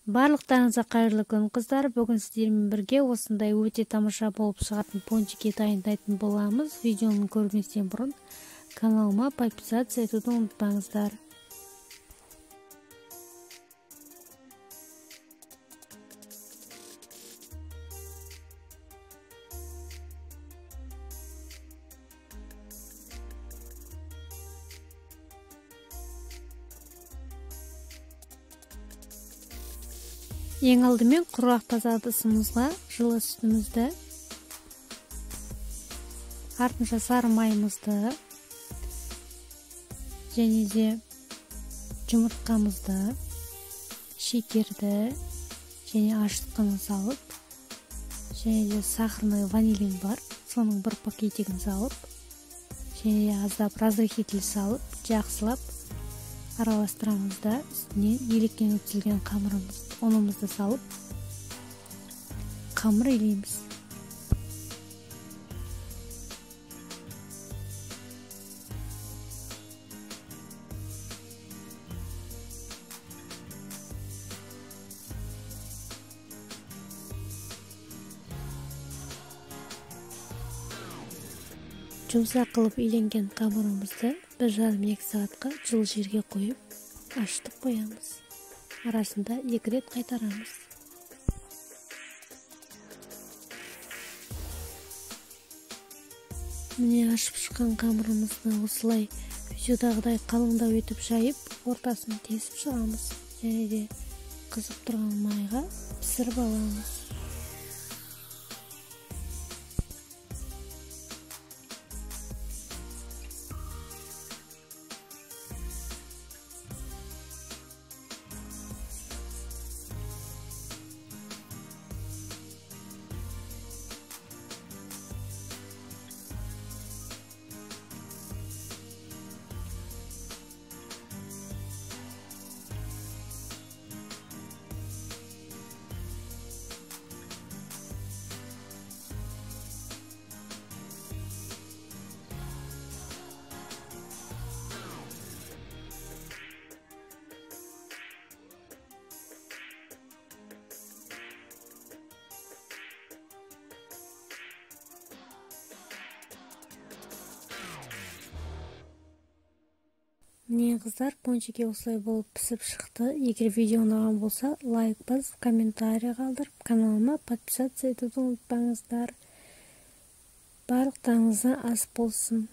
Барлықтарыңызға қайырлы күн қыздар. Бүгін сіздермен бірге осындай өте тамаша болып шығатын пончики дайындайтын боламыз. Видеоны көрместен бұрын каналыма подписаться етуді ұмытпаңыздар. Ең алдымен құрғақ таза ыдысымызға жылы сүтімізді, артынша сары майымызды және де жұмыртқамызды, шекерді және ашытқыны салып, және де сахарный ванилин бар, соның бір пакетигін салып, және де аздап разрыхитель салып, жақсылап араластырамыз да үстіне електен өткізілген ұнымызды салып қамыр илейміз. Жұмсақ қылып иленген қамырымызды 1,5-2 сағатқа жылы жерге қойып, ашытып қоямыз. Арасында 2 рет қайтарамыз. Міне ашып шыққан қамырымызды осылай видеодағыдай қалыңдау етіп жайып, ортасын тесіп шығамыз. Және де қызып тұрған майға пісіріп аламыз. Міне қыздар, пончики осылай болып пісіп шықты. Егер видео ұнаған болса, лайк басып, комментарий қалдырып, каналыма подписаться етуді ұмытпаңыздар. Барлықтарыңызға ас болсын.